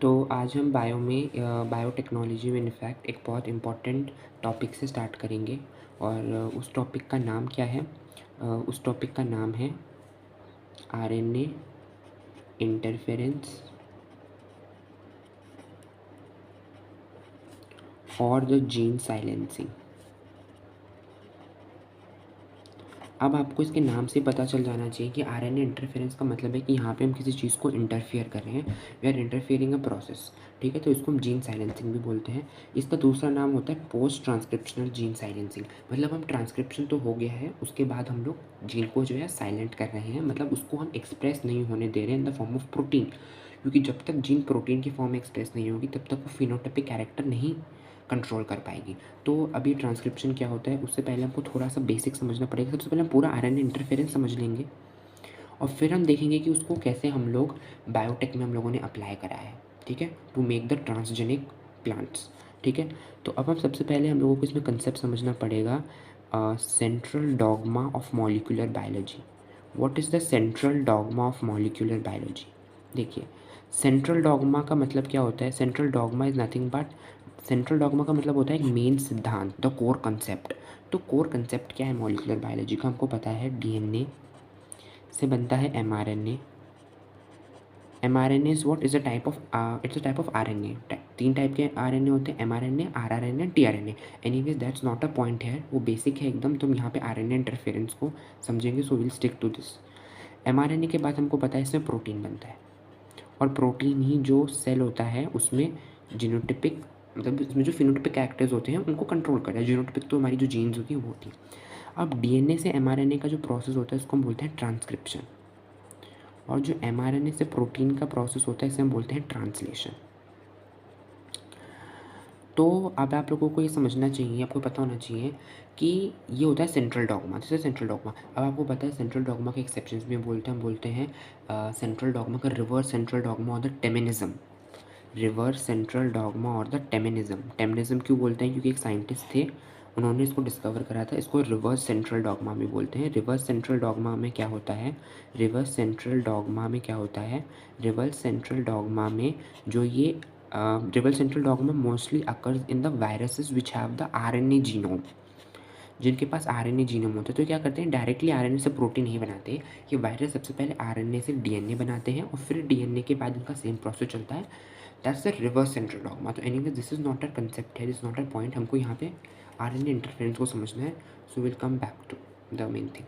तो आज हम बायोटेक्नोलॉजी में इनफैक्ट एक बहुत इम्पॉर्टेंट टॉपिक से स्टार्ट करेंगे और उस टॉपिक का नाम क्या है। उस टॉपिक का नाम है आरएनए इंटरफेरेंस और द जीन साइलेंसिंग। अब आपको इसके नाम से पता चल जाना चाहिए कि आरएनए इंटरफेरेंस का मतलब है कि यहाँ पे हम किसी चीज़ को इंटरफियर कर रहे हैं, we are interfering a process. ठीक है, तो इसको हम जीन साइलेंसिंग भी बोलते हैं। इसका दूसरा नाम होता है पोस्ट ट्रांसक्रिप्शनल जीन साइलेंसिंग। मतलब हम ट्रांसक्रिप्शन तो हो गया है, उसके बाद हम लोग जीन को जो है साइलेंट कर रहे हैं, मतलब उसको हम एक्सप्रेस नहीं होने दे रहे हैं in the form of protein, क्योंकि जब तक जीन प्रोटीन की फॉर्म में एक्सप्रेस नहीं होगी तब तक वो फिनोटाइपिक कैरेक्टर नहीं कंट्रोल कर पाएगी। तो अभी ट्रांसक्रिप्शन क्या होता है उससे पहले हमको थोड़ा सा बेसिक समझना पड़ेगा। सबसे पहले हम पूरा आरएनए इंटरफेरेंस समझ लेंगे और फिर हम देखेंगे कि उसको कैसे हम लोग बायोटेक में हम लोगों ने अप्लाई करा है। ठीक है, to make the transgenic plants. ठीक है, तो अब हम सबसे पहले हम लोगों को इसमें कंसेप्ट समझना पड़ेगा। Central dogma of molecular biology. What is the central dogma of molecular biology? देखिए, सेंट्रल डॉगमा का मतलब क्या होता है। Central dogma is nothing but, central dogma का मतलब होता है एक मेन सिद्धांत, द कोर कंसेप्ट। तो कोर कंसेप्ट क्या है मॉलिक्यूलर बायोलॉजी का? हमको पता है डीएनए से बनता है mRNA. MRNA is what is a type of, it's a type of RNA. तीन टाइप के आरएनए होते हैं, mRNA, rRNA, tRNA. Anyways that's not a point है, वो बेसिक है एकदम। तो हम यहाँ पे आरएनए इंटरफेरेंस को समझेंगे, so will stick to this. MRNA के बाद हमको पता है इसमें प्रोटीन बनता है, और प्रोटीन ही जो सेल होता है उसमें जीनोटिपिक, मतलब इसमें जो फिनोटिपिक कैरेक्टर्स होते हैं उनको कंट्रोल करता है। जीनोटिपिक तो हमारी जो जीन्स होती है वो होती है। अब डीएनए से एमआरएनए का जो प्रोसेस होता है उसको हम बोलते हैं ट्रांसक्रिप्शन, और जो एमआरएनए से प्रोटीन का प्रोसेस होता है इसे हम बोलते हैं ट्रांसलेशन। तो अब आप लोगों को ये समझना चाहिए, आपको पता होना चाहिए कि ये होता है सेंट्रल डॉगमा। जैसे सेंट्रल डॉगमा, अब आपको पता है सेंट्रल डॉगमा के एक्सेप्शंस भी हम बोलते हैं सेंट्रल डॉगमा का रिवर्स सेंट्रल डॉगमा और द टेमिनिज्म। रिवर्स सेंट्रल डॉगमा और द टेमिनिज्म। टेमिनिज्म क्यों बोलते हैं? क्योंकि एक साइंटिस्ट थे, उन्होंने इसको डिस्कवर करा था। इसको रिवर्स सेंट्रल डॉगमा भी बोलते हैं। रिवर्स सेंट्रल डॉगमा में क्या होता है? रिवर्स सेंट्रल डॉगमा में क्या होता है? रिवर्स सेंट्रल डॉगमा में जो ये reverse central dogma mostly occurs in the viruses which have the RNA genome. जिनके पास आरएनए जीनोम होता है तो क्या करते हैं, डायरेक्टली आरएनए से प्रोटीन नहीं बनाते। ये वायरस सबसे पहले आरएनए से डीएनए बनाते हैं और फिर डीएनए के बाद इनका सेम प्रोसेस चलता है। That's the reverse central dogma. तो anyway this is not a concept है, this is not a point. हमको यहाँ पे आरएनए इंटरफेरेंस को समझना है। So will come back to the main thing.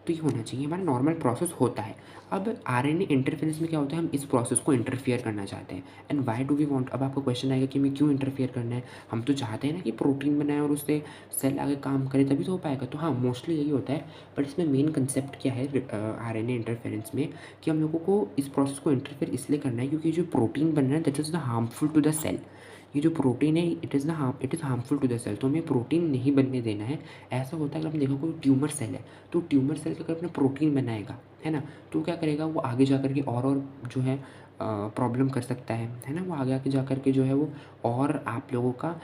तो ये होना चाहिए, हमारा नॉर्मल प्रोसेस होता है। अब आरएनए इंटरफेरेंस में क्या होता है, हम इस प्रोसेस को इंटरफियर करना चाहते हैं। And why do we want? अब आपको क्वेश्चन आएगा कि हमें क्यों इंटरफियर करना है। हम तो चाहते हैं ना कि प्रोटीन बनाए और उससे सेल आगे काम करे, तभी तो हो पाएगा। तो हाँ, मोस्टली यही होता है। बट इसमें मेन कंसेप्ट क्या है आरएनए इंटरफेरेंस में, कि हम लोगों को इस प्रोसेस को इंटरफेयर इसलिए करना है क्योंकि जो प्रोटीन बन रहा है that is the harmful to the cell. ये जो प्रोटीन है it is harmful to the cell, तो हमें प्रोटीन नहीं बनने देना है। ऐसा होता है अगर हम देखो कोई ट्यूमर सेल है, तो ट्यूमर सेल अगर अपना प्रोटीन बनाएगा, है ना, तो क्या करेगा वो आगे जा कर के और जो है प्रॉब्लम कर सकता है ना। वो आगे आके जा कर के जो है वो और आप लोगों का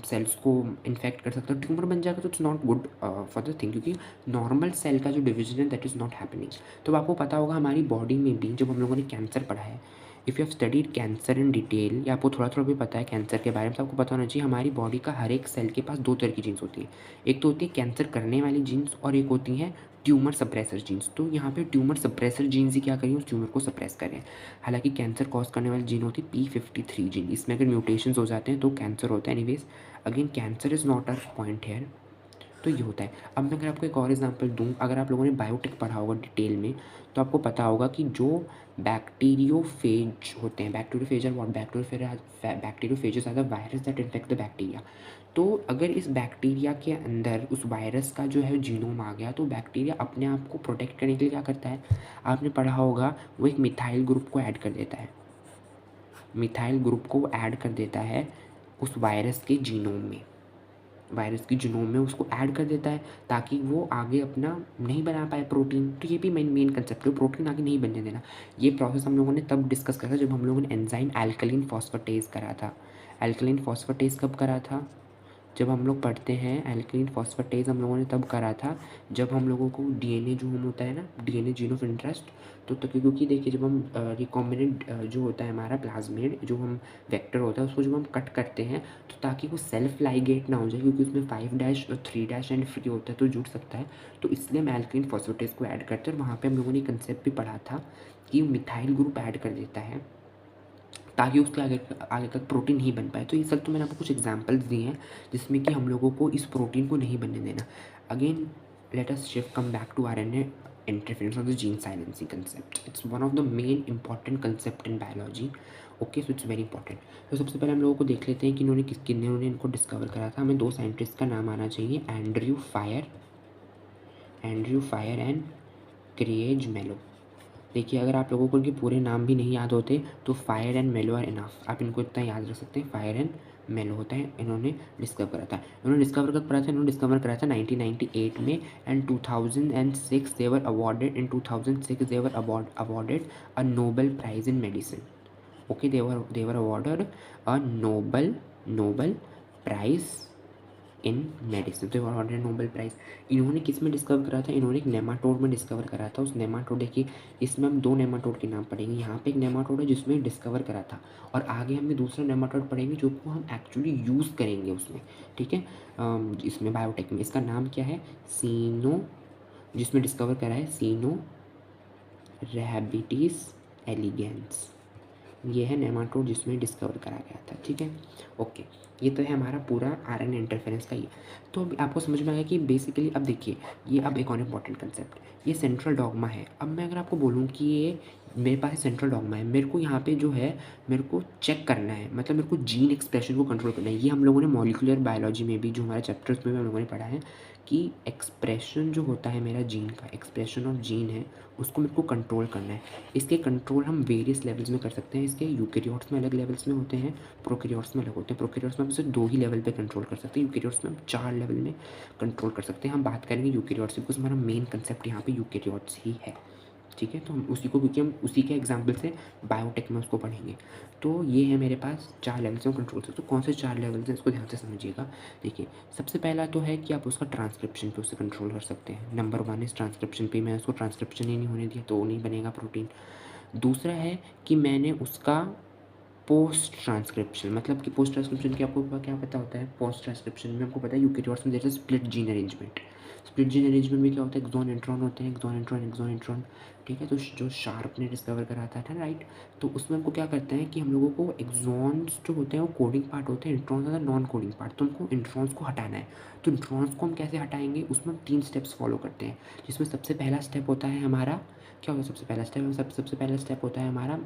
सेल्स को इन्फेक्ट कर सकता है, ट्यूमर बन जाएगा। तो it's not good for the thing, क्योंकि नॉर्मल सेल का जो डिवीजन है दैट इज़ नॉट हैपनिंग। तो आपको पता होगा हमारी बॉडी में भी जब हम लोगों ने कैंसर पढ़ा है, if you have studied cancer in detail, या आपको थोड़ा थोड़ा भी पता है कैंसर के बारे में, तो आपको पता होना चाहिए हमारी बॉडी का हर एक सेल के पास दो तरह की जीन्स होती है। एक तो होती है कैंसर करने वाली जीन्स और एक होती है ट्यूमर सप्रेसर जीन्स। तो यहाँ पे ट्यूमर सप्रेसर जीन्स ही क्या करें, उस ट्यूमर को सप्रेस करें। हालांकि कैंसर कॉज करने वाली जीन होती है P53 जीन, इसमें अगर म्यूटेशंस हो जाते हैं तो कैंसर होता है। Anyways again cancer is not a point here. तो ये होता है। अब मैं अगर आपको एक और एग्जांपल दूँ, अगर आप लोगों ने बायोटेक पढ़ा होगा डिटेल में, तो आपको पता होगा कि जो बैक्टीरियोफेज होते हैं, bacteriophage are what? Bacteriophages are the virus that infect the bacteria. तो अगर इस बैक्टीरिया के अंदर उस वायरस का जो है जीनोम आ गया, तो बैक्टीरिया अपने आप को प्रोटेक्ट करने के लिए क्या करता है, आपने पढ़ा होगा, वो एक मिथाइल ग्रुप को ऐड कर देता है। मिथाइल ग्रुप को ऐड कर देता है उस वायरस के जीनोम में, वायरस की जीनोम में उसको ऐड कर देता है ताकि वो आगे अपना नहीं बना पाए प्रोटीन। तो ये भी मेन कंसेप्ट है, प्रोटीन आगे नहीं बनने देना। ये प्रोसेस हम लोगों ने तब डिस्कस करा जब हम लोगों ने एंजाइम एल्कलीन फॉस्फेटेज करा था। एल्कलीन फॉस्फेटेज कब करा था? जब हम लोग पढ़ते हैं एल्केन फॉस्फेटेज हम लोगों ने तब करा था जब हम लोगों को डीएनए जो हम होता है ना, डीएनए जीन ऑफ इंटरेस्ट, तो क्योंकि देखिए जब हम रिकॉम्बिनेंट जो होता है हमारा प्लाज्मिड, जो हम वेक्टर होता है उसको जब हम कट करते हैं तो ताकि वो सेल्फ लाइगेट ना हो जाए, क्योंकि उसमें 5' और 3' एंड फ्री होता है तो जुड़ सकता है, तो इसलिए हम एल्केन फॉस्फेटेज को ऐड करते हैं। और वहाँ पर हम लोगों ने कंसेप्ट भी पढ़ा था कि मिथाइल ग्रुप ऐड कर देता है ताकि उसके आगे आगे तक प्रोटीन नहीं बन पाए। तो ये सब तो मैंने आपको कुछ एग्जांपल्स दिए हैं जिसमें कि हम लोगों को इस प्रोटीन को नहीं बनने देना। Again let us shift come back to RNA interference of the gene silencing concept. It's one of the main important concept in biology. Okay, so it's very important. तो सबसे पहले हम लोगों को देख लेते हैं कि किन्होंने इनको डिस्कवर करा था। हमें 2 साइंटिस्ट का नाम आना चाहिए, एंड्रयू फायर एंड क्रेग मेलो। देखिए अगर आप लोगों को उनके पूरे नाम भी नहीं याद होते तो फायर एंड मेलो आर इनफ, आप इनको इतना याद रख सकते हैं, फायर एंड मेलो होता है। इन्होंने डिस्कवर करा था। इन्होंने डिस्कवर कब करा था? इन्होंने डिस्कवर करा था 1998 में, and 2006 they were awarded, in 2006 they were awarded a Nobel prize in medicine. Okay, they were awarded a Nobel prize in medicine, तो अवॉर्डेड नोबेल प्राइज़। इन्होंने किस में डिस्कवर करा था? इन्होंने एक नेमाटोड में डिस्कवर करा था। उस नेमाटोड, देखिए इसमें हम 2 नेमाटोड के नाम पढ़ेंगे। यहाँ पे एक नेमाटोड है जिसमें डिस्कवर करा था, और आगे हमें दूसरा नेमाटोड पढ़ेंगे जो को हम एक्चुअली यूज़ करेंगे उसमें, ठीक है, इसमें बायोटेक में। इसका नाम क्या है? सीनो, जिसमें डिस्कवर करा है सीनो रैबिटिस एलिगेंस। ये है नेमाटोड जिसमें डिस्कवर करा गया था, ठीक है। ओके, ये तो है हमारा पूरा आरएनए इंटरफेरेंस का ये। तो अभी आपको समझ में आया कि बेसिकली अब देखिए ये अब एक और इम्पॉर्टेंट कंसेप्ट, ये सेंट्रल डॉग्मा है। अब मैं अगर आपको बोलूँ कि ये मेरे पास सेंट्रल डॉग्मा है, मेरे को यहाँ पे जो है मेरे को चेक करना है, मतलब मेरे को जीन एक्सप्रेशन को कंट्रोल करना है। ये हम लोगों ने मॉलिक्यूलर बायोलॉजी में भी, जो हमारे चैप्टर्स में भी हम लोगों ने पढ़ा है कि एक्सप्रेशन जो होता है मेरा जीन का, एक्सप्रेशन ऑफ जीन है, उसको मेरे को कंट्रोल करना है। इसके कंट्रोल हम वेरियस लेवल्स में कर सकते हैं। इसके यूकेरियोट्स में अलग लेवल्स में होते हैं, प्रोकैरियोट्स में अलग होते हैं। प्रोकैरियोट्स में हम सिर्फ 2 ही लेवल पे कंट्रोल कर सकते हैं, यूकेरियोट्स में हम 4 लेवल में कंट्रोल कर सकते हैं। हम बात करेंगे यूकेरियोट्स, बिकॉज हमारा मेन कंसेप्ट यहाँ पे यूकेरियोट्स ही है, ठीक है। तो हम उसी को, क्योंकि हम उसी के एग्जाम्पल से बायोटेक में उसको पढ़ेंगे। तो ये है मेरे पास 4 लेवल से हम कंट्रोल सकते हो। कौन से 4 लेवल हैं इसको ध्यान से समझिएगा। देखिए सबसे पहला तो है कि आप उसका ट्रांसक्रिप्शन पे उससे कंट्रोल कर सकते हैं। नंबर 1 इस ट्रांसक्रिप्शन पे, मैं उसको ट्रांसक्रिप्शन ही नहीं होने दिया तो नहीं बनेगा प्रोटीन। दूसरा है कि मैंने उसका पोस्ट ट्रांसक्रिप्शन, मतलब कि पोस्ट ट्रांसक्रिप्शन की आपको क्या पता होता है? पोस्ट ट्रांसक्रिप्शन में आपको पता है यूकेरियोट्स में जैसे split gene arrangement, split gene arrangement में क्या होता है? एक्सॉन इंट्रॉन होते हैं, एक्सॉन इंट्रॉन, ठीक है। तो जो शार्प ने डिस्कवर करा था ना, राइट, तो उसमें हमको क्या करते हैं कि हम लोगों को एक्सॉन्स जो होते हैं वो कोडिंग पार्ट होते हैं, इंट्रॉन्स होता है नॉन कोडिंग पार्ट, तो हमको इंट्रॉन्स को हटाना है। तो इंट्रॉन्स को हम कैसे हटाएंगे? उसमें हम 3 स्टेप्स फॉलो करते हैं, जिसमें सबसे पहला स्टेप होता है हमारा, क्या होता है सबसे पहला स्टेप? सबसे पहला स्टेप होता है हमारा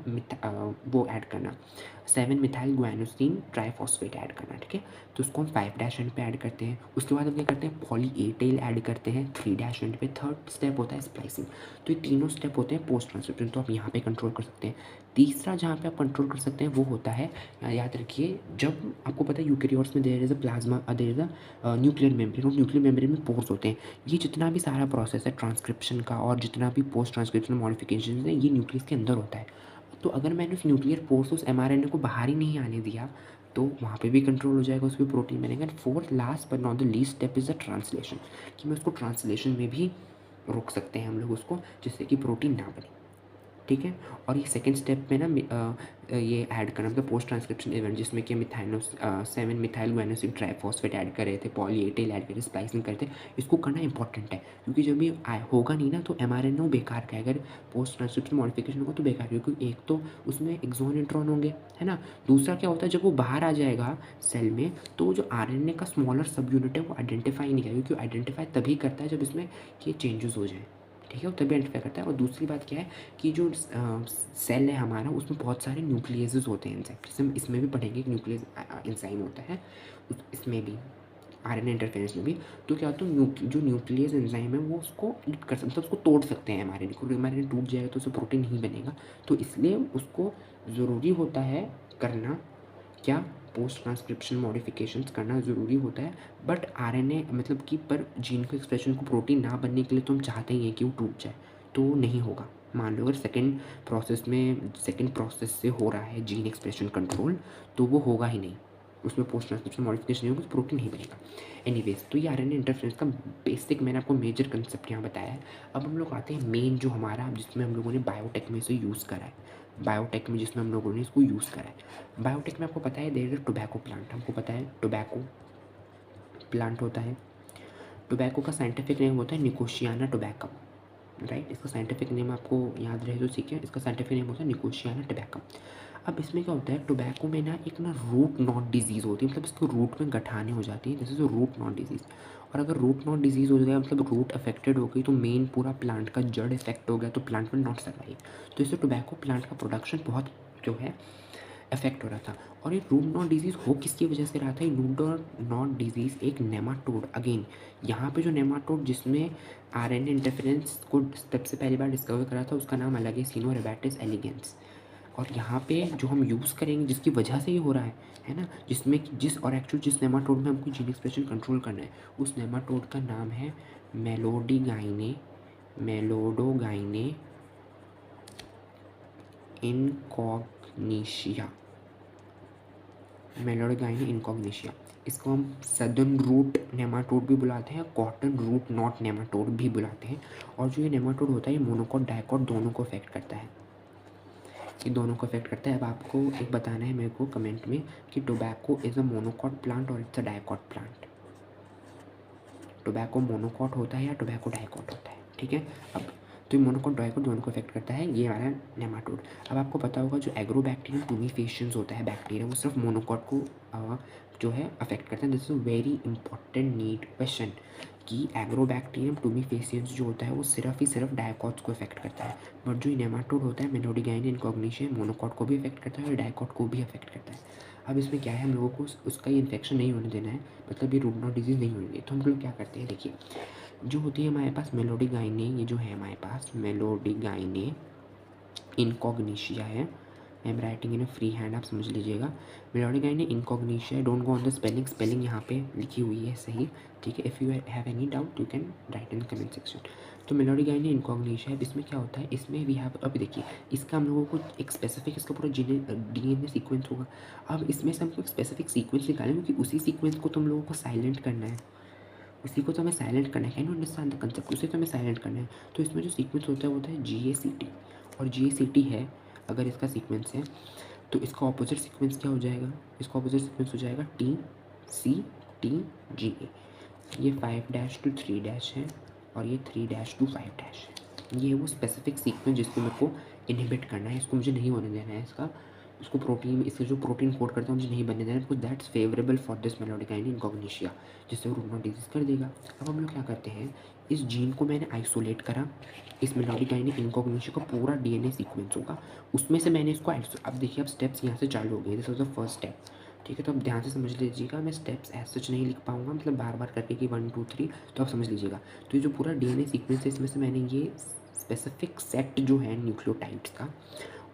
वो ऐड करना, 7 मिथाइल गुआनोसिन ट्राइफॉस्फेट ऐड करना, ठीक है। तो उसको हम 5' एंड पे ऐड करते हैं। उसके बाद हम क्या करते हैं? पॉली ए टेल ऐड करते हैं 3' एंड पे। थर्ड स्टेप होता है स्प्लाइसिंग। तो ये तीनों स्टेप होते हैं पोस्ट ट्रांसक्रिप्शन, तो आप यहाँ पे कंट्रोल कर सकते हैं। तीसरा जहाँ पे आप कंट्रोल कर सकते हैं वो होता है, याद रखिए, जब आपको पता है यूकेरियोट्स में there is a plasma, there is a nuclear membrane, और न्यूक्लियर मेम्ब्रेन में पोर्स होते हैं। ये जितना भी सारा प्रोसेस है ट्रांसक्रिप्शन का और जितना भी पोस्ट ट्रांसक्रिप्शन मॉडिफिकेशन है, ये न्यूक्लियस के अंदर होता है। तो अगर मैंने उस न्यूक्लियर पोर्स, उस एमआरएनए को बाहर ही नहीं आने दिया तो वहाँ पे भी कंट्रोल हो जाएगा, उस पर प्रोटीन बनेगा। And fourth last but not the least step is the translation, कि मैं उसको ट्रांसलेशन में भी रोक सकते हैं हम लोग उसको, जिससे कि प्रोटीन ना बने, ठीक है। और ये सेकंड स्टेप में ना ये ऐड करना, मतलब पोस्ट ट्रांसक्रिप्शन इवेंट, जिसमें कि 7 मिथाइल गुआनोसिन ट्राइफॉस्फेट ऐड कर रहे थे, पॉली ए टेल ऐड कर रहे थे, स्प्लाइसिंग करते, इसको करना इंपॉर्टेंट है, क्योंकि जब ये होगा नहीं ना तो एमआरएनए बेकार का है। अगर पोस्ट ट्रांसक्रिप्शन मॉडिफिकेशन होगा तो बेकार है, क्योंकि एक तो उसमें एक्सॉन इंट्रॉन होंगे, है ना। दूसरा क्या होता है, जब वो बाहर आ जाएगा सेल में तो जो आरएनए का स्मॉलर सब यूनिट है वो आइडेंटिफाई नहीं करेगा, क्योंकि आइडेंटिफाई तभी करता है जब इसमें ये चेंजेस हो जाए, ठीक है, वो तभी आइडेंटिफाई करता है। और दूसरी बात क्या है कि जो सेल है हमारा, उसमें बहुत सारे न्यूक्लियसेस होते हैं एंजाइम, जैसे हम इसमें भी पढ़ेंगे कि न्यूक्लियस एंजाइम होता है इसमें भी, आरएनए इंटरफेरेंस में भी। तो क्या होता है, जो न्यूक्लियस एंजाइम है वो उसको एडिट कर सकते, मतलब उसको तोड़ सकते हैं एमआरएनए को। एमआरएनए टूट जाएगा तो उससे प्रोटीन नहीं बनेगा, तो इसलिए उसको ज़रूरी होता है करना क्या, पोस्ट ट्रांसक्रिप्शन मॉडिफिकेशंस करना ज़रूरी होता है। बट आरएनए मतलब कि पर जीन को एक्सप्रेशन को प्रोटीन ना बनने के लिए तो हम चाहते ही हैं कि वो टूट जाए, तो नहीं होगा। मान लो अगर सेकंड प्रोसेस से हो रहा है जीन एक्सप्रेशन कंट्रोल, तो वो होगा ही नहीं, उसमें पोस्ट ट्रांसक्रिप्शन मॉडिफिकेशन नहीं होगी तो प्रोटीन नहीं बनेगा। एनीवेज, तो ये आरएनए इंटरफेरेंस का बेसिक मैंने आपको मेजर कंसेप्ट यहाँ बताया है। अब हम लोग आते हैं मेन जो हमारा, जिसमें हम लोगों ने बायोटेक में इसे यूज़ करा है, बायोटेक में जिसमें हम लोगों ने इसको यूज़ करा है। बायोटेक में आपको पता है देयर इज टोबैको प्लांट, हमको पता है टोबैको प्लांट होता है। टोबैको का साइंटिफिक नेम होता है निकोशियाना टोबैकम, राइट। इसका साइंटिफिक नेम आपको याद रहे तो ठीक है, इसका साइंटिफिक नेम होता है निकोशियाना टोबैकम। अब इसमें क्या होता है, टोबैको में ना एक ना रूट नॉट डिजीज़ होती है, मतलब इसको रूट में गठाने हो जाती है, this is root not disease. और अगर रूट नॉट डिजीज़ हो गया मतलब रूट अफेक्टेड हो गई तो मेन पूरा प्लांट का जड़ इफेक्ट हो गया तो प्लांट में नॉट सर्वाइव। तो इससे टोबैको प्लांट का प्रोडक्शन बहुत जो है इफेक्ट हो रहा था। और ये रूट नॉट डिजीज़ हो किसकी वजह से रहा था, ये रूट नॉट डिजीज़ एक नेमाटोड, अगेन यहाँ पे जो नेमाटोड जिसमें आरएनए इंटरफेरेंस को सबसे पहली बार डिस्कवर करा था उसका नाम अलग है, सिनोरेबैटिस एलिगेंस। और यहाँ पे जो हम यूज़ करेंगे जिसकी वजह से ये हो रहा है ना, जिसमें जिस और एक्चुअल जिस नेमाटोड में हमको जीन एक्सप्रेशन कंट्रोल करना है उस नेमाटोड का नाम है मेलोडोगाइने इनकॉग्निशिया, मेलोडोगाइने इनकॉग्निशिया। इसको हम सदर्न रूट नेमाटोड भी बुलाते हैं, कॉटन रूट नॉट नेमाटोड भी बुलाते हैं। और जो ये नेमाटोड होता है ये मोनोकॉट डाइकॉट दोनों को अफेक्ट करता है, ये दोनों को अफेक्ट करता है। अब आपको एक बताना है मेरे को कमेंट में कि tobacco is a monocot plant और it's a dicot plant. Tobacco monocot होता है या टोबैको डाइकॉट होता है, ठीक है। अब तो ये मोनोकॉट डाइकॉट दोनों को अफेक्ट करता है, ये हमारा नेमाटोड। अब आपको पता होगा जो एग्रोबैक्टीरियम टूमीफेशियंस होता है बैक्टीरिया वो सिर्फ मोनोकॉट को जो है अफेक्ट करता है। This is a very important need question कि एग्रोबैक्टीरियम टूमीफेशियंस जो होता है वो सिर्फ ही सिर्फ डाइकॉट्स को अफेक्ट करता है, बट जो नेमाटोड होता है मेलोडोगाइने इनकॉग्निशिया मोनोकॉट को भी अफेक्ट करता है और डाइकॉट को भी अफेक्ट करता है। अब इसमें क्या है, हम लोगों को उसका ये इन्फेक्शन नहीं होने देना है, मतलब ये रूट नॉट डिजीज़ नहीं होने देनी। तो हम लोग क्या करते हैं, देखिए जो होती है हमारे पास मेलोडोगाइने, ये जो है हमारे पास मेलोडोगाइने इनकॉग्निशिया है, I am writing in free hand, आप समझ लीजिएगा। Meloidogyne incognita, don't go on the spelling, spelling यहाँ पे लिखी हुई है सही, ठीक है। If you have any doubt you can write in the comment section. तो मेलोडोगाइने इनकॉग्निशिया है, इसमें क्या होता है, इसमें वी हैव, अब देखिए इसका हम लोगों को एक स्पेसिफिक इसका पूरा डीएनए सीक्वेंस होगा। अब इसमें से हमको एक स्पेसिफिक सीक्वेंस निकालें क्योंकि उसी सीक्वेंस को तुम लोगों को साइलेंट करना है, उसी को तो हमें साइलेंट करना है, can you understand the concept, उसे तो हमें साइलेंट करना है। तो इसमें जो सीक्वेंस होता है वो होता है GACT, और GACT है अगर इसका सीक्वेंस है तो इसका ऑपोजिट सीक्वेंस क्या हो जाएगा, इसका ऑपोजिट सीक्वेंस हो जाएगा TCTGA। ये 5' to 3' है और ये 3' to 5' है। ये वो स्पेसिफिक सीक्वेंस जिसको मेरे को इनहिबिट करना है, इसको मुझे नहीं होने देना है, इसका उसको प्रोटीन, इसके जो प्रोटीन कोड करता है मुझे नहीं बनने देना है, because that's favourable for this Meloidogyne incognita, जिससे वो रूट नॉट डिजीज़ कर देगा। अब हम लोग क्या करते हैं, इस जीन को मैंने आइसोलेट करा, इस मेलोडोगाइने इनकॉग्निशिया का पूरा DNA सीक्वेंस होगा, उसमें से मैंने इसको अब देखिए अब स्टेप्स यहाँ से चालू हो गए, this was the first step, ठीक है। तो अब ध्यान से समझ लीजिएगा, मैं स्टेप्स एज सच नहीं लिख पाऊंगा, मतलब बार बार करके कि 1 2 3, तो आप समझ लीजिएगा। तो ये जो पूरा DNA सीक्वेंस है इसमें से मैंने ये स्पेसिफिक सेट जो है न्यूक्लियोटाइड्स का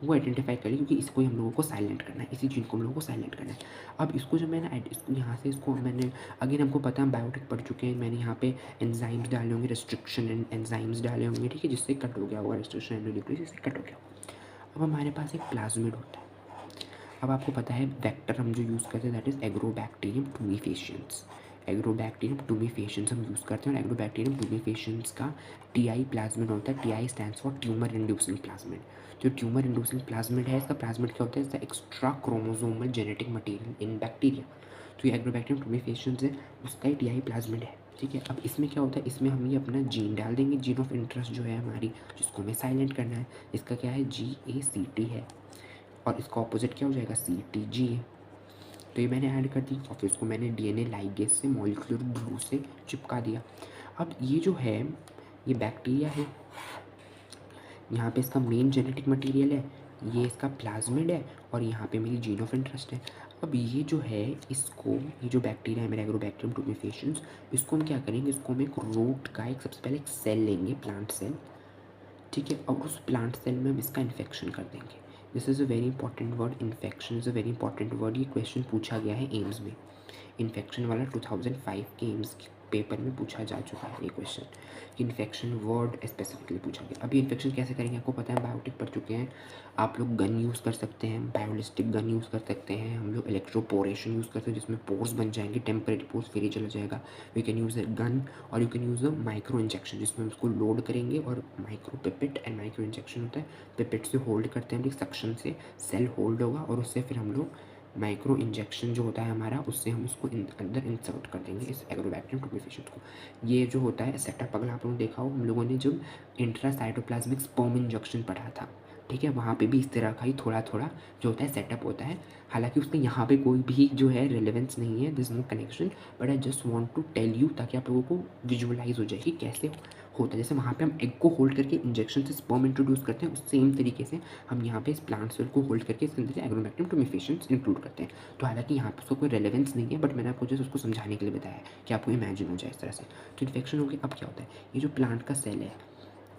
वो आइडेंटिफाई करें, क्योंकि इसको ही हम लोगों को साइलेंट करना है, इसी चीज़ को हम लोगों को साइलेंट करना है। अब इसको जब मैंने इसको यहाँ से इसको मैंने अगेन हमको पता है हम बायोटिक पढ़ चुके हैं, मैंने यहाँ पे एंजाइम्स डाले होंगे, रिस्ट्रिक्शन एंड एंजाइम्स डाले होंगे, ठीक है, जिससे कट हो गया होगा रिस्ट्रिक्शन एंडोन्यूक्लियस, जिससे कट हो गया। अब हमारे पास एक प्लाज्मिड होता है। अब आपको पता है वेक्टर हम जो यूज़ करते हैं दैट इज़ एग्रोबैक्टीरियम टूमीफेशियंस, एग्रोबैक्टीरियम टूमीफेशियंस हम यूज़ करते हैं। और एग्रोबैक्टीरियम टूमीफेशियंस का TI प्लाज्मिड होता है, TI stands for tumour inducing plasmid. जो ट्यूमर इंड्यूसिंग प्लाज्मिड है, इसका प्लाज्मिड क्या होता है, इसका extra chromosomal genetic material in bacteria. तो ये एग्रोबैक्टीरियम टूमीफेशियंस है, उसका ही TI प्लाज्मिड है, ठीक है। अब इसमें क्या होता है, इसमें हम ये अपना जीन डाल देंगे, जीन ऑफ इंटरेस्ट जो है हमारी, जिसको हमें साइलेंट करना है, इसका क्या है GACT है, और इसका ऑपोजिट क्या हो जाएगा CTGA। तो ये मैंने ऐड कर दी और फिर इसको मैंने DNA लाइगेज से मॉलिक्यूलर ग्लू से चिपका दिया। अब ये जो है ये बैक्टीरिया है, यहाँ पे इसका मेन जेनेटिक मटेरियल है, ये इसका प्लाज्मिड है और यहाँ पे मेरी जीन ऑफ इंटरेस्ट है। अब ये जो है इसको, ये जो बैक्टीरिया है मेरा एग्रोबैक्टीरियम टूमीफेशियंस, इसको हम क्या करेंगे, इसको हम एक रूट का एक सबसे पहले एक सेल लेंगे, प्लांट सेल, ठीक है, और उस प्लांट सेल में हम इसका इन्फेक्शन कर देंगे। This is a very important word, infection is a very important word, ये क्वेश्चन पूछा गया है एम्स में, इन्फेक्शन वाला 2005 के एम्स पेपर में पूछा जा चुका है ये क्वेश्चन कि इन्फेक्शन वर्ड स्पेसिफिकली पूछा गया। अभी इन्फेक्शन कैसे करेंगे आपको पता है, बायोटिक पढ़ चुके हैं आप लोग। गन यूज़ कर सकते हैं, बायोलिस्टिक गन यूज़ कर सकते हैं, हम लोग इलेक्ट्रोपोरेशन यूज़ करते हैं जिसमें पोर्स बन जाएंगे, टेम्परेरी पोर्स फिर ही चला जाएगा। You can use a gun और you can use a micro injection जिसमें हम उसको लोड करेंगे और micro pipette and micro injection होता है। पिपेट से होल्ड करते हैं हम लोग, सक्शन से सेल होल्ड होगा और उससे फिर हम लोग माइक्रो इंजेक्शन जो होता है हमारा, उससे हम उसको अंदर इंसर्ट कर देंगे इस एग्रोबैक्टीरियम ट्यूबिफिकेशन को। ये जो होता है सेटअप, अगर आप लोगों ने देखा हो, हम लोगों ने जब इंट्रासाइटोप्लाज्मिक स्पर्म इंजेक्शन पढ़ा था, ठीक है, वहाँ पे भी इस तरह का ही थोड़ा थोड़ा जो होता है सेटअप होता है। हालांकि उसका यहाँ पे कोई भी जो है रिलेवेंस नहीं है, this no connection, but I just want to tell you ताकि आप लोगों को विजुअलाइज हो जाए कि कैसे होता है। जैसे वहाँ पे हम एग को होल्ड करके इंजेक्शन से स्पर्म इंट्रोड्यूस करते हैं, उस सेम तरीके से हम यहाँ पे इस प्लांट सेल को होल्ड करके इसके अंदर एग्रोबैक्टीरियम ट्यूबिफिकेशंस इंक्लूड करते हैं। तो हालांकि यहाँ पे उसका कोई रेलेवेंस नहीं है, बट मैंने आपको जस्ट उसको समझाने के लिए बताया कि आपको इमेजिन हो जाए इस तरह से। तो इन्फेक्शन हो गया, अब क्या होता है, ये जो प्लांट का सेल है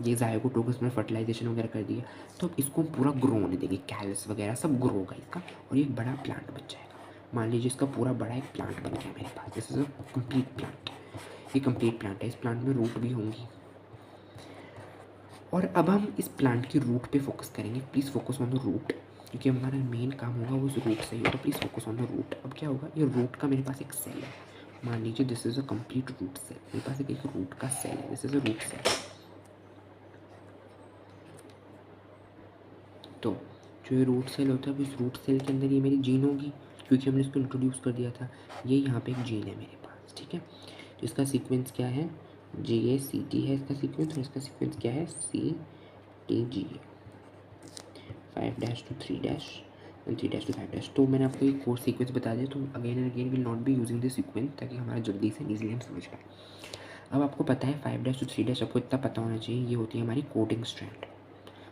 ये ज़ायगोट उसमें फर्टिलाइजेशन वगैरह कर दिया, तो अब इसको हम पूरा ग्रो होने देंगे, कैलस वगैरह सब ग्रो होगा इसका और ये एक बड़ा प्लांट बन जाएगा। मान लीजिए इसका पूरा बड़ा एक प्लांट बन गया मेरे पास, this is a complete plant. ये कंप्लीट प्लांट है, इस प्लांट में रूट भी होंगी। और अब हम इस प्लांट की रूट पे फोकस करेंगे, please focus on the root, क्योंकि हमारा मेन काम होगा वो उस रूट से ही होगा। Please focus on the root. अब क्या होगा, ये रूट का मेरे पास एक सेल है, मान लीजिए this is a complete root cell, मेरे पास एक रूट का सेल है, this is a root cell. तो जो ये रूट सेल होता है, इस रूट सेल के अंदर ये मेरी जीन होगी, क्योंकि हमने इसको इंट्रोड्यूस कर दिया था। ये यहाँ पे एक जीन है मेरे पास, ठीक है। तो इसका सीक्वेंस क्या है, GACT है इसका सीक्वेंस, और इसका सीक्वेंस क्या है, CTGA, 5' to 3' एंड 3' to 5'। तो मैंने आपको एक कोर्स सीक्वेंस बता दिया, तो again and again will not be using this sequence ताकि हमारा जल्दी से ईजिली हम समझ पाए। अब आपको पता है 5' to 3' आपको इतना पता होना चाहिए, ये होती है हमारी कोडिंग स्ट्रैंड,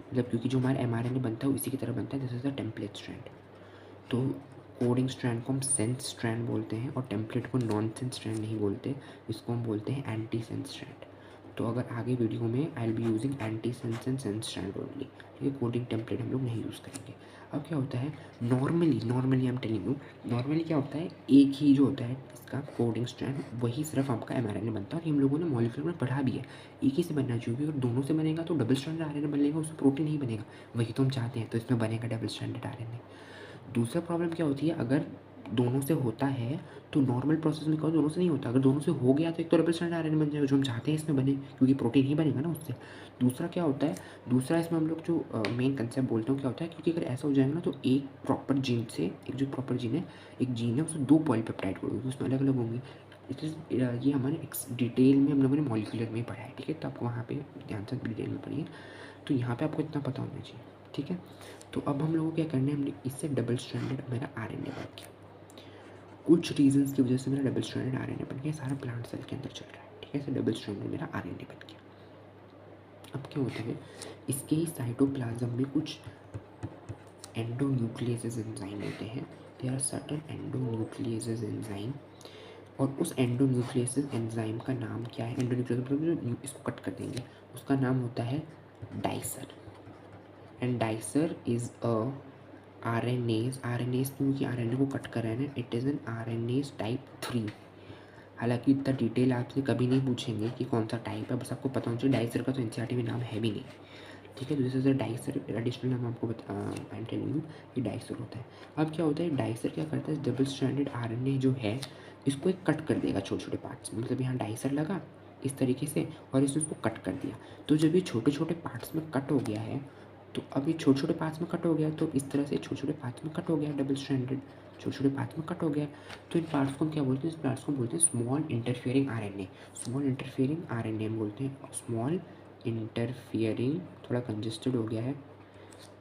मतलब क्योंकि जो हमारा mRNA बनता है वो इसी की तरह बनता है, this is the template strand. तो कोडिंग स्ट्रैंड को हम सेंस स्ट्रैंड बोलते हैं और टेम्पलेट को नॉन सेंस स्ट्रैंड नहीं बोलते, इसको हम बोलते हैं एंटी सेंस स्ट्रैंड। तो अगर आगे वीडियो में I will be using anti sense and sense strand only, ठीक है। कोडिंग टेम्पलेट हम लोग नहीं यूज़ करेंगे। अब क्या होता है, normally I am telling you, normally क्या होता है, एक ही जो होता है इसका कोडिंग स्ट्रैंड, वही सिर्फ आपका mRNA बनता है। और ये हम लोगों ने मॉलिक्यूलर में पढ़ा भी है, एक ही से बनना चाहिए। अगर दोनों से बनेगा तो डबल स्ट्रैंडेड RNA बनेगा, उससे प्रोटीन नहीं बनेगा, वही तो हम चाहते हैं, तो इसमें बनेगा डबल स्ट्रैंडेड RNA। दूसरा प्रॉब्लम क्या होती है, अगर दोनों से होता है तो नॉर्मल प्रोसेस में कहो दोनों से नहीं होता, अगर दोनों से हो गया तो एक तो डबल स्ट्रैंड RNA बन जाएगा जो हम चाहते हैं इसमें बने, क्योंकि प्रोटीन ही बनेगा ना उससे। दूसरा क्या होता है, दूसरा इसमें हम लोग जो मेन कंसेप्ट बोलते हैं क्या होता है, क्योंकि अगर ऐसा हो जाएगा ना तो एक प्रॉपर जीन से, एक जो प्रॉपर जीन है, एक जीन है उसमें 2 पॉलीपेप्टाइड होगी, उसमें अलग अलग होंगी। ये हमारे डिटेल में हम लोगों ने मॉलिक्यूलर में पढ़ा है, ठीक है। तो आपको वहाँ पे ध्यान से डिटेल में पढ़िए, तो यहाँ पे आपको इतना पता होना चाहिए, ठीक है। तो अब हम लोगों को क्या करना है, हमने इससे डबल स्ट्रैंडेड मेरा RNA बन गया, कुछ रीजंस की वजह से मेरा डबल स्ट्रैंडेड RNA बन गया, सारा प्लांट सेल के अंदर चल रहा है, ठीक है। ऐसे डबल स्ट्रैंडेड मेरा RNA बन गया। अब क्या होता है, इसके ही साइटोप्लाज्म में कुछ एंडोन्यूक्लियेसेस एंजाइम होते हैं, दे आर सर्टेन एंडोन्यूक्लियेसेस एंजाइम, और उस एंडोन्यूक्लियेसेस एंजाइम का नाम क्या है, एंडोन्यूक्लियस मतलब जो इसको कट कर देंगे उसका नाम होता है dicer. And dicer is a RNAs क्योंकि RNA को कट कर रहे हैं, it is an RNAs type 3। हालांकि इतना डिटेल आपसे कभी नहीं पूछेंगे कि कौन सा टाइप है, बस आपको पता होना चाहिए। डाइसर का तो NCERT में नाम है भी नहीं, ठीक है। तो this is a dicer, additional नाम आपको आई एम टेलिंग यू कि डाइसर होता है। अब क्या होता है, डाइसर क्या करता है, डबल स्ट्रैंडेड RNA जो है इसको एक कट कर देगा छोटे छोटे पार्ट्स में, मतलब यहाँ डाइसर लगा इस तरीके से और इसने उसको कट कर दिया। तो जब ये छोटे छोटे पार्ट्स में कट हो गया है, तो अब ये छोटे छोटे पार्ट्स में कट हो गया, तो इस तरह से छोटे छोटे पार्ट्स में कट हो गया, डबल स्ट्रैंडेड छोटे छोटे पार्ट्स में कट हो गया। तो इन पार्ट्स को हम क्या बोलते हैं, इस पार्ट्स को बोलते हैं small interfering RNA। Small interfering RNA बोलते हैं, स्मॉल इंटरफियरिंग, थोड़ा कंजेस्टेड हो गया है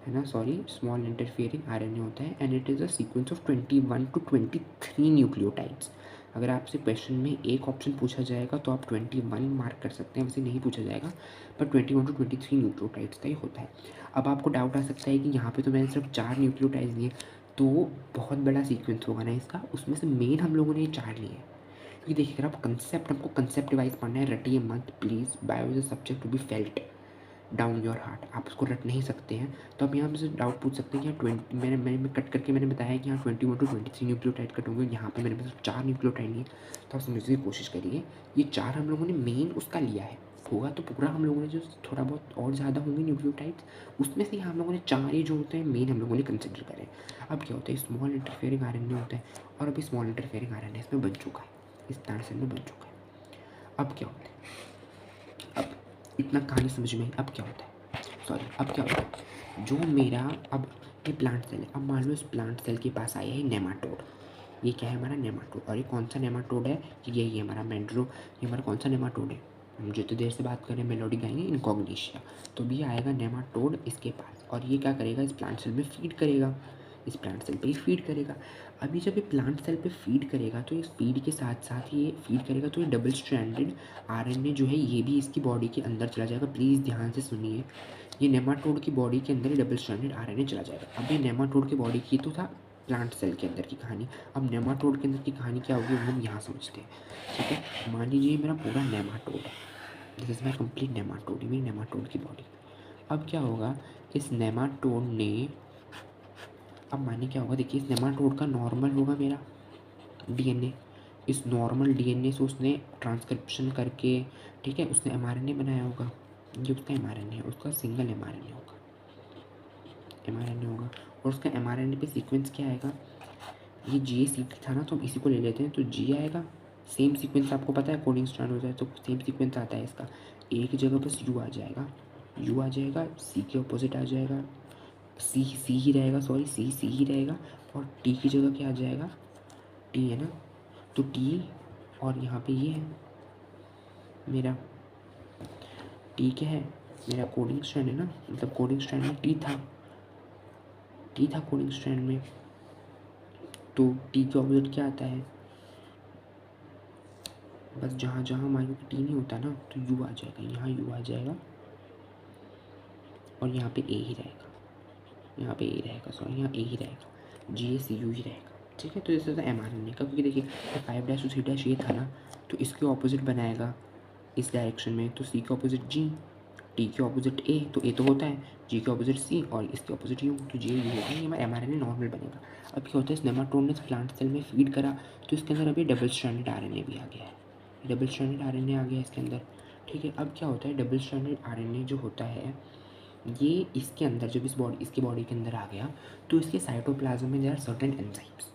ना, सॉरी। स्मॉल इंटरफियरिंग RNA होता है and it is a sequence of 21 to 23 nucleotides. अगर आपसे क्वेश्चन में एक ऑप्शन पूछा जाएगा तो आप 21 मार्क कर सकते हैं, वैसे नहीं पूछा जाएगा, पर 21 to 23 न्यूक्लियोटाइड्स का ही होता है। अब आपको डाउट आ सकता है कि यहाँ पे तो मैंने सिर्फ 4 न्यूक्लियोटाइड्स लिए, तो बहुत बड़ा सीक्वेंस होगा ना इसका, उसमें से मेन हम लोगों ने ये 4 लिए हैं। क्योंकि देखिए अगर आप कंसेप्ट, हमको कंसेप्ट वाइज पढ़ना है, रटिए मत please, bio is a subject to be felt, down your heart, आप उसको रट नहीं सकते हैं। तो आप यहाँ मुझसे डाउट पूछ सकते हैं कि यहाँ 20 मैंने कट करके मैंने बताया कि यहाँ 21 to 23 न्यूक्लियोटाइड कट होंगे, यहाँ पे मेरे पास 4 न्यूक्लियोटाइड लिए। तो आप समझने की कोशिश करिए, ये 4 हम लोगों ने मेन उसका लिया है, होगा तो पूरा हम लोगों ने जो थोड़ा बहुत और ज़्यादा होंगे न्यूक्लियोटाइड्स, उसमें से हम लोगों ने 4 ही जो होते हैं मेन हम लोगों ने कंसिडर करें। अब क्या होता है, स्मॉल इंटरफेयरिंग आरएनए होता है, और अभी स्मॉल इंटरफेयरिंग आरएनए इसमें बन चुका है, इस प्लांट सेल में बन चुका है। अब क्या होता है, अब इतना कहानी समझ में, अब क्या होता है, सॉरी, अब क्या होता है, जो मेरा अब ये प्लांट सेल है, अब मान लो इस प्लांट सेल के पास आया है नेमाटोड, ये क्या है हमारा नेमाटोड, और ये कौन सा नेमाटोड है, यही है हमारा मेंड्रो, ये हमारा कौन सा नेमाटोड है, हम जितनी देर से बात करें मेलोडी गाएंगे इनकॉग्निशिया, तो भी आएगा नेमाटोड इसके पास, और ये क्या करेगा, इस प्लांट सेल में फीड करेगा, इस प्लांट सेल पे ही फीड करेगा। अभी जब ये प्लांट सेल पे फीड करेगा तो इस फीड के साथ साथ ये फीड करेगा, तो ये डबल स्ट्रैंडेड आरएनए जो है ये भी इसकी बॉडी के अंदर चला जाएगा। प्लीज़ ध्यान से सुनिए, ये नेमाटोड की बॉडी के अंदर ही डबल स्ट्रैंडेड आरएनए चला जाएगा। अब ये नेमाटोड की बॉडी की तो था प्लांट सेल के अंदर की कहानी, अब नेमाटोड के अंदर की कहानी क्या होगी वो हम यहाँ समझते हैं, ठीक है। मान लीजिए मेरा पूरा नेमाटोड है, this is my complete nematode, मेरी नेमाटोड की बॉडी। अब क्या होगा, इस नेमाटोड ने, अब मानिए क्या होगा, देखिए इस नेमाटोड का नॉर्मल होगा मेरा डीएनए, इस नॉर्मल डीएनए से उसने ट्रांसक्रिप्शन करके, ठीक है, उसने एमआरएनए बनाया होगा, ये उसका एमआरएनए है, उसका सिंगल एमआरएनए होगा, एमआरएनए होगा, और उसका एमआरएनए पे सीक्वेंस क्या आएगा, ये जी सी था ना, तो हम इसी को ले लेते हैं, तो जी आएगा, सेम सीक्वेंस आपको पता है कोडिंग स्टार्ट हो जाए तो सेम सीक्वेंस आता है इसका, एक जगह बस यू आ जाएगा, यू आ जाएगा, सी के अपोजिट आ जाएगा, सी ही रहेगा, सॉरी सी ही रहेगा, और टी की जगह क्या आ जाएगा, टी है ना, तो टी, और यहाँ पे ये है मेरा टी, क्या है मेरा कोडिंग स्ट्रैंड है ना, मतलब कोडिंग स्ट्रैंड में टी था कोडिंग स्ट्रैंड में, तो टी के ऑपोजिट क्या आता है, बस जहाँ जहाँ मान लो कि टी नहीं होता ना तो यू आ जाएगा, यहाँ यू आ जाएगा, और यहाँ पे ए ही रहेगा, यहाँ पे ए रहेगा, सॉरी यहाँ ए ही रहेगा, जी ए सी यू ही रहेगा, ठीक है। तो जैसे एम आर एन ए का, क्योंकि देखिए 5' to 3' ये था ना, तो इसके ऑपोजिट बनाएगा इस डायरेक्शन में, तो सी के ऑपोजिट जी, टी के ऑपोजिट ए, तो ए तो होता है, जी के ऑपोजिट सी, और इसके ऑपोजिट यू, तो जी यू होगा, ये हमारा M R N A normal बनेगा। अब क्या होता है, इस नेमाटोड ने प्लांट सेल में फीड करा, तो इसके अंदर अभी double stranded R N A भी आ गया है, double stranded R N A आ गया इसके अंदर, ठीक है। अब क्या होता है, double stranded R N A जो होता है, ये इसके अंदर जब इसकी बॉडी के अंदर आ गया, तो इसके साइटोप्लाज्म में देयर आर सर्टेन एंजाइम्स,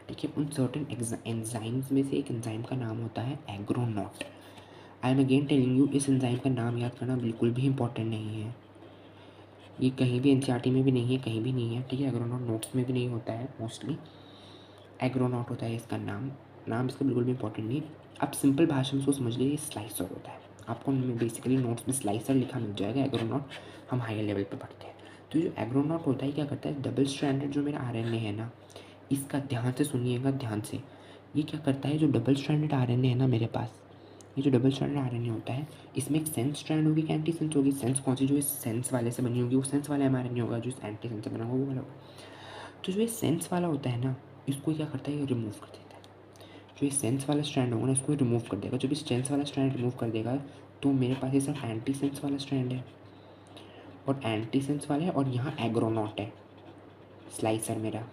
ठीक है। उन सर्टेन एंजाइम्स में से एक एंजाइम का नाम होता है argonaute. I am again telling you, इस एंजाइम का नाम याद करना बिल्कुल भी इंपॉर्टेंट नहीं है, ये कहीं भी एनसीईआरटी में भी नहीं है, कहीं भी नहीं है, ठीक है। एग्रोनॉट नोट्स में भी नहीं होता है, मोस्टली एग्रोनॉट होता है इसका नाम इसका बिल्कुल भी इंपॉर्टेंट नहीं। आप सिंपल भाषा में उसको समझ लीजिए, स्लाइसर होता है, आपको बेसिकली नोट्स में स्लाइसर लिखा मिल जाएगा, एग्रोनॉट हम हायर लेवल पे पढ़ते हैं। तो जो एग्रोनॉट होता है क्या करता है, डबल स्ट्रैंडेड जो मेरा आरएनए है ना, इसका ध्यान से सुनिएगा, ध्यान से, ये क्या करता है, जो डबल स्ट्रैंडेड आरएनए है ना मेरे पास, ये जो डबल स्ट्रैंडेड आरएनए होता है, इसमें एक सेंस स्ट्रैंड होगी, एंटी सेंस होगी, सेंस कौन सी, जो इस सेंस वाले से बनी होगी वो सेंस वाला एमआरएनए होगा, जो इस एंटी सेंस से बना होगा वो वाला होगा। तो जो ये सेंस वाला होता है ना, इसको क्या करता है, ये रिमूव कर देता है, जो ये सेंस वाला स्ट्रैंड होगा ना इसको रिमूव कर देगा। जब इस सेंस वाला स्ट्रैंड रिमूव कर देगा तो मेरे पास ये सिर्फ एंटी सेंस वाला स्ट्रैंड है, और एंटी सेंस वाला है, और यहाँ एग्रोनॉट है, स्लाइसर मेरा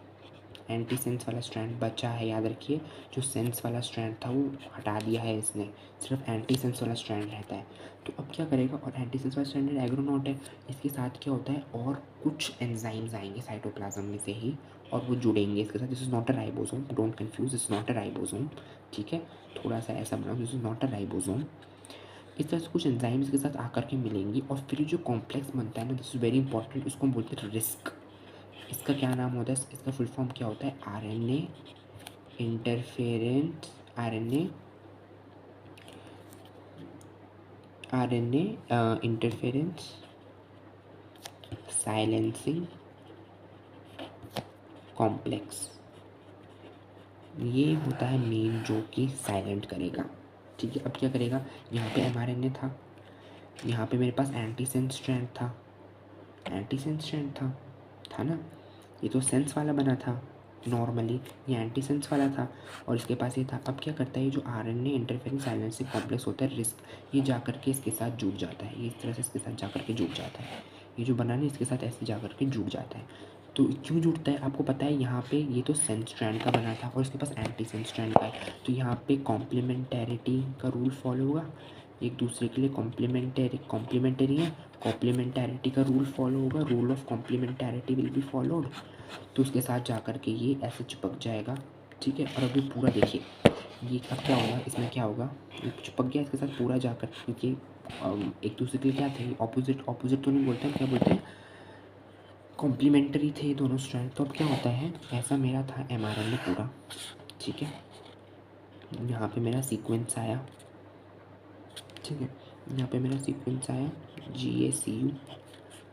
एंटी सेंस वाला स्ट्रैंड बचा है, याद रखिए, जो सेंस वाला स्ट्रैंड था वो हटा दिया है इसने, सिर्फ एंटी सेंस वाला स्ट्रैंड रहता है। तो अब क्या करेगा, और एंटी सेंस वाला स्ट्रैंड एग्रोनॉट है, इसके साथ क्या होता है, और कुछ एंजाइम्स आएंगे साइटोप्लाज्म में से ही, और वो जुड़ेंगे इसके साथ। This is not a ribosome, don't confuse, this is not a ribosome, ठीक है, थोड़ा सा ऐसा बनाओ, this is not a ribosome. इस तरह से कुछ एंजाइम्स के साथ आकर के मिलेंगी, और फिर जो कॉम्प्लेक्स बनता है ना, दिस इज़ वेरी इंपॉर्टेंट, इसको हम बोलते हैं रिस्क। इसका क्या नाम होता है, इसका फुल फॉर्म क्या होता है, RNA interference, RNA interference silencing complex, ये होता है मेन जो कि साइलेंट करेगा, ठीक है। अब क्या करेगा, यहाँ पे एमआरएनए था, यहाँ पे मेरे पास एंटीसेंस स्ट्रैंड था, एंटीसेंस स्ट्रैंड था ना, ये तो सेंस वाला बना था, नॉर्मली ये एंटीसेंस वाला था और इसके पास ये था। अब क्या करता है, ये जो आरएनए इंटरफेरेंस साइलेंसिंग कॉम्प्लेक्स होता है रिस्क, ये जा कर के इसके साथ जुड़ जाता है, ये इस तरह से इसके साथ जा कर के जुड़ जाता है, ये जो बना नहीं इसके साथ ऐसे जा कर के जुड़ जाता है। तो क्यों जुड़ता है आपको पता है, यहाँ पे ये तो सेंस स्ट्रैंड का बना था और इसके पास एंटी सेंस स्ट्रैंड का है, तो यहाँ पे कॉम्प्लीमेंटेरिटी का रूल फॉलो होगा, एक दूसरे के लिए कॉम्प्लीमेंटरी है, कॉम्प्लीमेंटैरिटी का रूल फॉलो होगा, rule of complementarity will be followed, तो उसके साथ जा कर के ये ऐसे चिपक जाएगा। ठीक है, और अभी पूरा देखिए ये अब क्या होगा, इसमें क्या होगा, ये चिपक गया इसके साथ पूरा जाकर, क्योंकि एक दूसरे के लिए क्या थे, ऑपोजिट तो नहीं बोलते हैं, क्या बोलते हैं, कॉम्प्लीमेंट्री थे दोनों स्ट्रैंड। तो अब क्या होता है, ऐसा मेरा था mRNA पूरा। ठीक है, यहाँ पे मेरा सीक्वेंस आया, ठीक है, यहाँ पे मेरा सीक्वेंस आया GACU।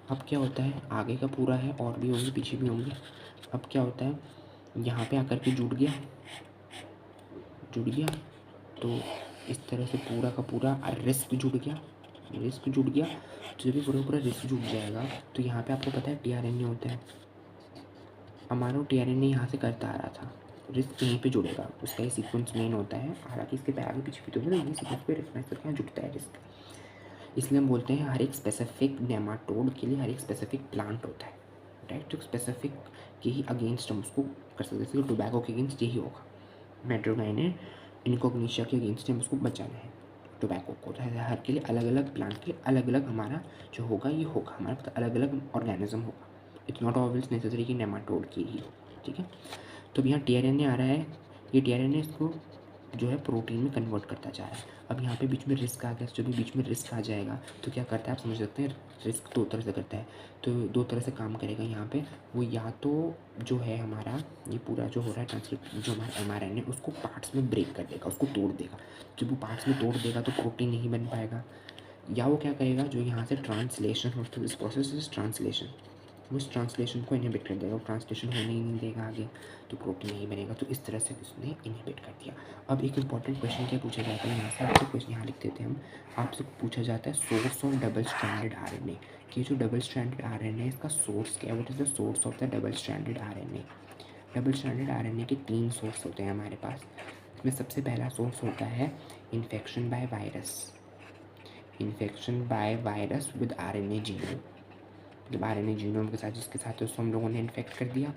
अब क्या होता है, आगे का पूरा है और भी होंगे पीछे भी होंगे। अब क्या होता है, यहाँ पे आकर के जुड़ गया, तो इस तरह से पूरा का पूरा रिस्क जुड़ गया, तो जब भी पूरा रिस्क जुड़ जाएगा तो यहाँ पे आपको पता है टीआरएनए होता है, हमारा टीआरएनए यहाँ से करता आ रहा था, रिस्क यहीं पे जुड़ेगा, उसका ये सीक्वेंस मेन होता है, हालांकि इसके पे आगे पीछे भी तो ये सीक्वेंस पे रिकग्नाइज करके यहाँ जुड़ता है रिस्क। इसलिए हम बोलते हैं हर एक स्पेसिफिक नेमाटोड के लिए हर एक स्पेसिफिक प्लांट होता है, राइट, तो स्पेसिफिक के ही अगेंस्ट हम उसको कर सकते हैं, जैसे टोबैको के अगेंस्ट यही होगा, मेट्रोगाइने इनकॉग्निशिया के अगेंस्ट हम उसको बचाना है टोबैको को, तो हर के लिए अलग अलग प्लांट के लिए अलग अलग हमारा जो होगा ये होगा, हमारे पास अलग अलग ऑर्गेनिज्म होगा, इट्स नॉट ऑलवेज नेसेसरी कि नेमाटोड की ही हो। ठीक है, तो यहाँ टीआरएनए आ रहा है, ये टीआरएनए इसको जो है प्रोटीन में कन्वर्ट करता जा रहा है। अब यहाँ पे बीच में रिस्क आ गया, जब भी बीच में रिस्क आ जाएगा तो क्या करता है आप समझ सकते हैं, रिस्क दो तरह से करता है, तो दो तरह से काम करेगा यहाँ पे, वो या तो जो है हमारा ये पूरा जो हो रहा है ट्रांसक्रिप्ट जो हमारा mRNA उसको पार्ट्स में ब्रेक कर देगा, उसको तोड़ देगा, जब वो पार्ट्स में तोड़ देगा तो प्रोटीन नहीं बन पाएगा, या वो क्या करेगा, जो यहाँ से ट्रांसलेशन होता है, इस प्रोसेस इज ट्रांसलेशन, वो इस ट्रांसलेशन को इनहिबिट कर देगा, वो ट्रांसलेशन होने ही नहीं देगा आगे, तो प्रोटीन नहीं बनेगा, तो इस तरह से उसने इनहिबिट कर दिया। अब एक इंपॉर्टेंट क्वेश्चन क्या पूछा जाता है यहाँ से, आपसे क्वेश्चन यहाँ लिख देते हैं हम, आपसे पूछा जाता है source of double stranded RNA, कि जो डबल स्ट्रैंडेड आरएनए इसका सोर्स क्या है, what is the source of the double stranded RNA. Double stranded RNA के 3 सोर्स होते हैं हमारे पास, इसमें सबसे पहला सोर्स होता है infection by virus with RNA genome, जब आरएनए जीनोम के साथ जिसके साथ उसको हम लोगों ने इन्फेक्ट कर दिया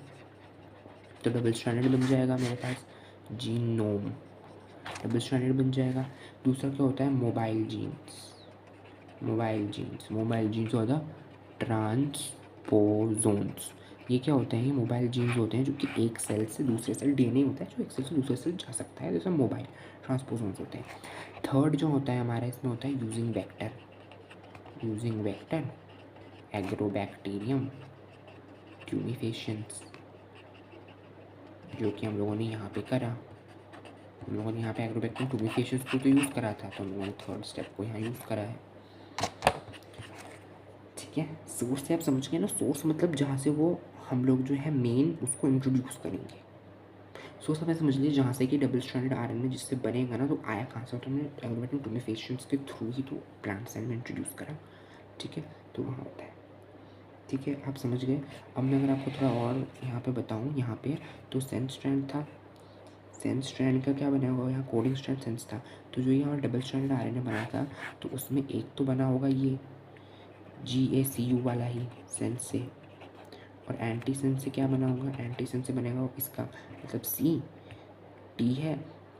तो डबल स्ट्रैंडेड बन जाएगा मेरे पास जीनोम, डबल स्ट्रैंडेड बन जाएगा। दूसरा क्या होता है मोबाइल जीन्स होता है ट्रांसपोजोन्स, ये क्या होते हैं, ये मोबाइल जीन्स होते हैं जो कि एक सेल से दूसरे सेल, डीएनए होता है जो एक सेल से दूसरे सेल जा सकता है, जैसे मोबाइल ट्रांसपोजोन्स होते हैं। थर्ड जो होता है हमारा इसमें होता है यूजिंग वेक्टर एग्रोबैक्टीरियम ट्यूनिफेशंस, जो कि हम लोगों ने यहाँ पे करा, हम लोगों ने यहाँ पे एग्रोबैक्टीरियम ट्यूनिफेशंस को तो यूज़ करा था, तो हम लोगों ने थर्ड स्टेप को यहाँ यूज़ करा है। ठीक है, सोर्स से आप समझ गए ना, सोर्स मतलब जहाँ से वो हम लोग जो है मेन उसको इंट्रोड्यूस करेंगे, सोर्स आप समझ लीजिए जहाँ से कि डबल स्ट्रैंडेड आरएनए जिससे बनेगा ना, तो आया कहाँ से, तो हमने एग्रोबैक्टीरियम ट्यूनिफेशंस के थ्रू ही तो प्लांट सेल में इंट्रोड्यूस करा। ठीक है, तो वहाँ होता है। ठीक है, आप समझ गए। अब मैं अगर आपको थोड़ा और यहाँ पे बताऊँ, यहाँ पे तो सेंस स्ट्रैंड था, सेंस स्ट्रैंड का क्या बना होगा, यहाँ कोडिंग स्ट्रैंड सेंस था, तो जो यहाँ डबल स्ट्रैंडेड आरएनए बना था तो उसमें एक तो बना होगा ये GACU वाला ही सेंस से, और एंटी सेंस से क्या बना होगा, एंटी सेंस से बनेगा इसका मतलब T है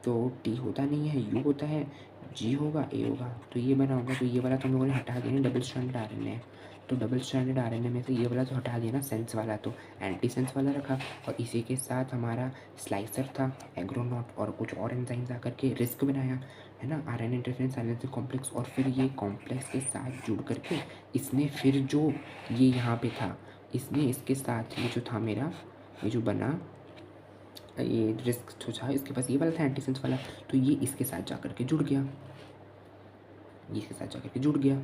तो T होता नहीं है, U होता है, G होगा, A होगा, तो ये बना होगा, तो ये वाला तो हम लोगों ने हटा दिया ना, डबल स्ट्रैंडेड आरएनए है, तो डबल स्ट्रैंडेड आरएनए में से ये वाला तो हटा दिया ना, सेंस वाला, तो एंटी सेंस वाला रखा, और इसी के साथ हमारा स्लाइसर था एग्रोनॉट, और कुछ और एंजाइम्स आकर के रिस्क बनाया है ना, आरएनए इंटरफेरेंस साइलेंसिंग कॉम्प्लेक्स, और फिर ये कॉम्प्लेक्स के साथ जुड़ करके इसने फिर जो ये यहाँ पे था, इसने इसके साथ ये जो था मेरा ये जो बना ये रिस्क जो था इसके पास ये वाला था एंटीसेंस वाला, तो ये इसके साथ जा कर के जुड़ गया, ये इसके साथ जा कर के जुड़ गया,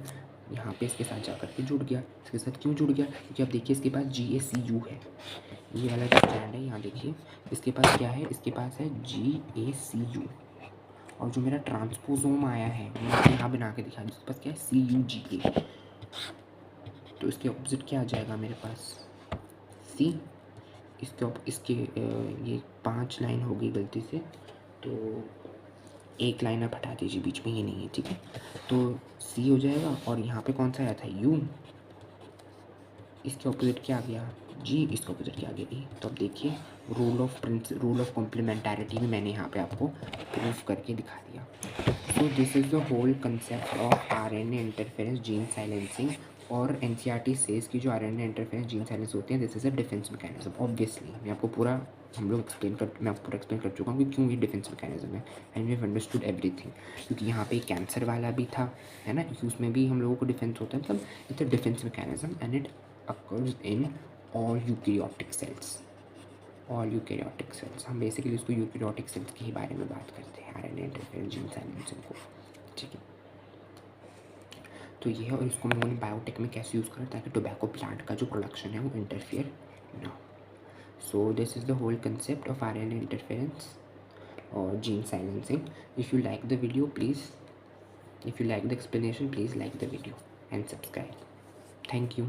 यहाँ पे इसके साथ जा कर के जुड़ गया, इसके साथ क्यों जुड़ गया, क्योंकि आप देखिए इसके पास GACU है, ये वाला जो स्टैंड है यहाँ देखिए इसके पास क्या है, इसके पास है GACU, और जो मेरा ट्रांसपोजोम आया है मैं यहाँ बना के दिखा, जिसके पास क्या है CUGA, तो इसके ऑपोजिट क्या आ जाएगा मेरे पास इसके ये 5 लाइन हो गई गलती से, तो एक लाइन आप हटा दीजिए, बीच में ये नहीं है, ठीक है। तो सी हो जाएगा, और यहाँ पे कौन सा आया था, यू, इसके ऑपोजिट क्या आ गया, जी, इसके ऑपोजिट क्या आ गया, ई। तो अब देखिए रूल ऑफ कॉम्प्लीमेंटैरिटी में मैंने यहाँ पे आपको प्रूफ करके दिखा दिया। So this is the whole concept of RNA interference gene silencing. और एनसीईआरटी सेज की जो आरएनए इंटरफेरेंस जीन साइलेंस होते हैं, this is a defence mechanism. Obviously मैं आपको पूरा मैं आपको पूरा एक्सप्लेन कर चुका हूँ कि क्यों ये डिफेंस मैकेनिज्म है, and we have understood everything. क्योंकि यहाँ पे कैंसर वाला भी था, है ना, क्योंकि उसमें भी हम लोगों को डिफेंस होता है, मतलब it's a defence mechanism and it occurs in all eukaryotic cells। All eukaryotic sales, हम बेसिकली उसको यूकेरियोटिक सेल्स के ही बारे में बात करते हैं, आरएनए इंटरफेरेंस जीन साइलेंसिंग को, ठीक है। तो ये है, और इसको हम लोगों ने बायोटेक में कैसे यूज़ करा ताकि टोबैको प्लांट का जो प्रोडक्शन है वो इंटरफियर ना हो। So this is the whole concept of RNA interference और gene silencing. If you like the video please, if you like the explanation please like the video and subscribe. Thank you.